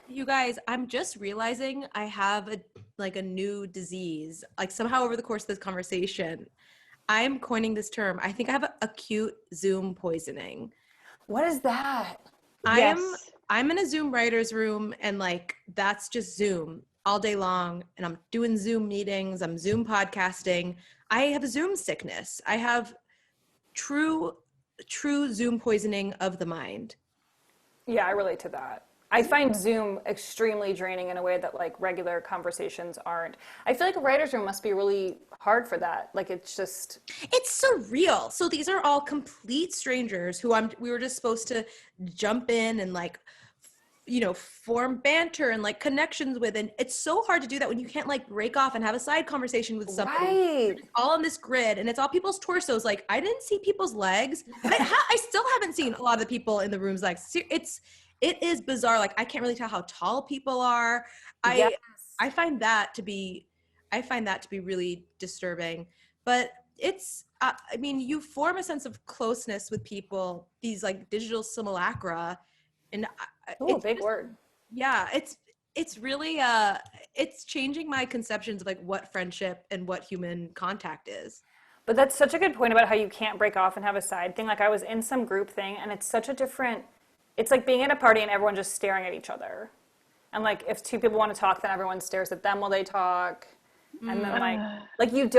You guys, I'm just realizing I have a new disease. Like somehow over the course of this conversation, I'm coining this term. I think I have acute Zoom poisoning. What is that? Yes. I'm in a Zoom writer's room and like that's just Zoom all day long and I'm doing Zoom meetings, I'm Zoom podcasting. I have Zoom sickness. I have true Zoom poisoning of the mind. Yeah, I relate to that. I find Zoom extremely draining in a way that like regular conversations aren't. I feel like a writer's room must be really hard for that. Like it's surreal. So these are all complete strangers who we were just supposed to jump in and like form banter and like connections with, and it's so hard to do that when you can't like break off and have a side conversation with somebody. Right. All on this grid and it's all people's torsos. Like I didn't see people's legs. I still haven't seen a lot of the people in the rooms. Like it is bizarre. Like I can't really tell how tall people are. Yes. I find that to be really disturbing. But it's I mean, you form a sense of closeness with people, these like digital simulacra, and Oh, big word. Yeah, it's really it's changing my conceptions of like what friendship and what human contact is. But that's such a good point about how you can't break off and have a side thing. Like I was in some group thing and it's such a different, it's like being at a party and everyone just staring at each other. And like if two people want to talk, then everyone stares at them while they talk. And then like you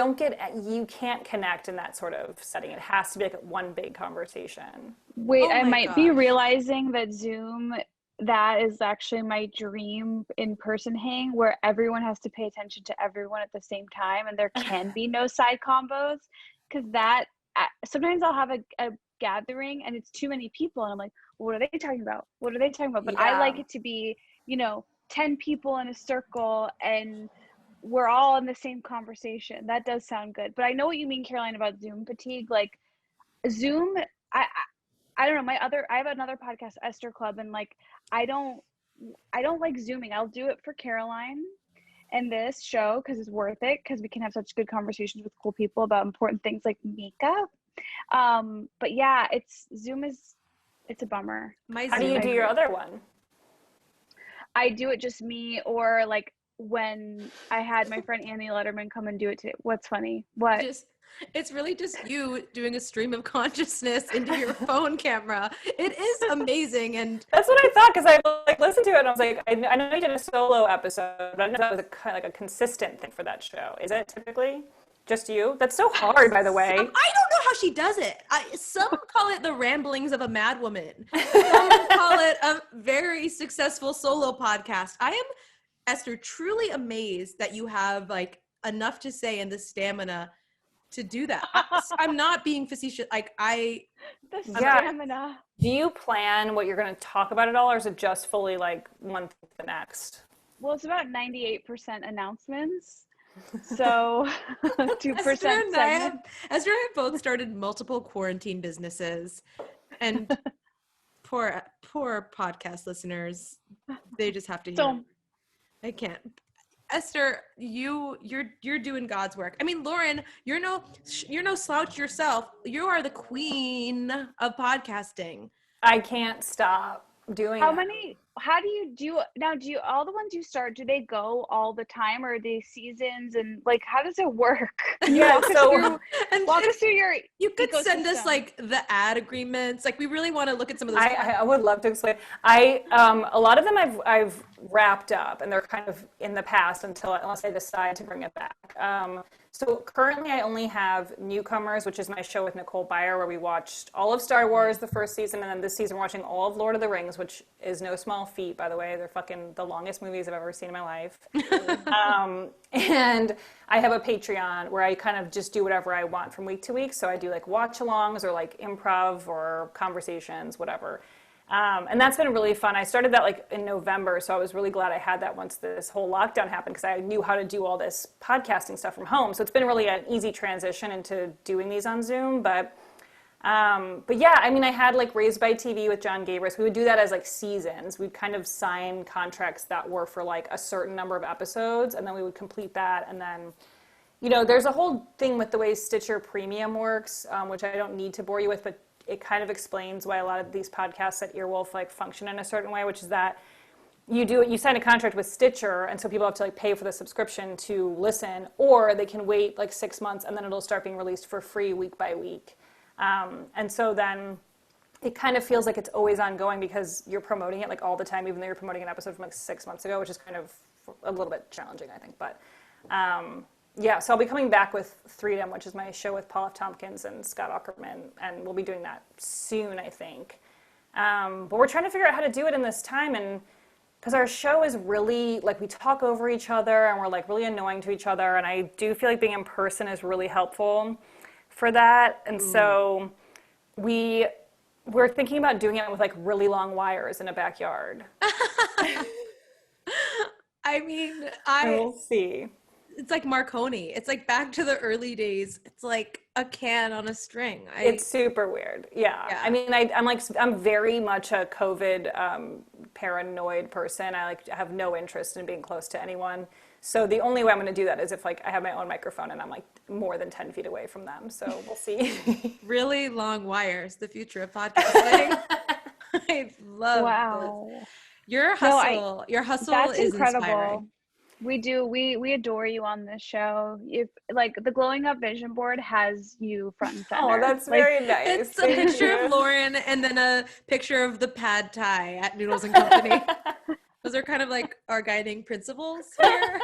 can't connect in that sort of setting. It has to be like one big conversation. Wait, I might be gosh. realizing that Zoom, that is actually my dream in-person hang where everyone has to pay attention to everyone at the same time and there can be no side combos, because that sometimes I'll have a gathering and it's too many people and I'm like, what are they talking about? What are they talking about? But I like it to be, 10 people in a circle and we're all in the same conversation. That does sound good. But I know what you mean, Caroline, about Zoom fatigue. Like Zoom, I don't know. I have another podcast, Esther Club, and like I don't like Zooming. I'll do it for Caroline and this show because it's worth it, because we can have such good conversations with cool people about important things like makeup. But yeah, it's a bummer. How do you do your other one? I do it just me, or like when I had my friend Annie Letterman come and do it today. What's funny? What? It's really just you doing a stream of consciousness into your phone camera. It is amazing. And that's what I thought, because I like listened to it and I was like, I know you did a solo episode, but I didn't know that was like a consistent thing for that show. Is it typically just you? That's so hard, by the way. I don't know how she does it. Some call it the ramblings of a mad woman. Some call it a very successful solo podcast. I am, Esther, truly amazed that you have like enough to say and the stamina to do that. I'm not being facetious. Like the stamina. Do you plan what you're going to talk about at all, or is it just fully like one thing to the next? Well, it's about 98% announcements. So 2% Esther and I both started multiple quarantine businesses, and poor podcast listeners, they just have to hear. I can't. Esther, you're doing God's work. I mean, Lauren, you're no slouch yourself. You are the queen of podcasting. I can't stop doing How do you do now? Do you, all the ones you start, do they go all the time, or are they seasons, and like how does it work? Yeah, walk us through your you could send us like the ad agreements. Like we really want to look at some of those. I would love to explain. A lot of them I've wrapped up, and they're kind of in the past unless I decide to bring it back. So currently I only have Newcomers, which is my show with Nicole Byer, where we watched all of Star Wars the first season, and then this season we're watching all of Lord of the Rings, which is no small feat, by the way. They're fucking the longest movies I've ever seen in my life. And I have a Patreon where I kind of just do whatever I want from week to week. So I do like watch-alongs or like improv or conversations, whatever. And that's been really fun. I started that like in November, so I was really glad I had that once this whole lockdown happened, because I knew how to do all this podcasting stuff from home. So it's been really an easy transition into doing these on Zoom. But yeah, I mean, I had like Raised by TV with John Gabris. We would do that as like seasons. We'd kind of sign contracts that were for like a certain number of episodes, and then we would complete that. And then, there's a whole thing with the way Stitcher Premium works, which I don't need to bore you with, but it kind of explains why a lot of these podcasts at Earwolf like function in a certain way, which is that you sign a contract with Stitcher, and so people have to like pay for the subscription to listen, or they can wait like 6 months and then it'll start being released for free week by week. And so then it kind of feels like it's always ongoing because you're promoting it like all the time, even though you're promoting an episode from like 6 months ago, which is kind of a little bit challenging, I think. But yeah, so I'll be coming back with Freedom, which is my show with Paul F. Tompkins and Scott Aukerman, and we'll be doing that soon, I think. But we're trying to figure out how to do it in this time, and because our show is really, like, we talk over each other and we're like really annoying to each other, and I do feel like being in person is really helpful for that. And so we're thinking about doing it with like really long wires in a backyard. I mean, We'll see. It's like Marconi. It's like back to the early days. It's like a can on a string. It's super weird. Yeah. I mean, I'm very much a COVID paranoid person. I have no interest in being close to anyone. So the only way I'm going to do that is if like I have my own microphone and I'm like more than 10 feet away from them. So we'll see. Really long wires, the future of podcasting. I love this. Your hustle that's is incredible. inspiring. We adore you on this show. If like the Glowing Up Vision Board has you front and center. Oh, that's very nice. It's a picture of Lauren and then a picture of the pad thai at Noodles and Company. Those are kind of like our guiding principles here.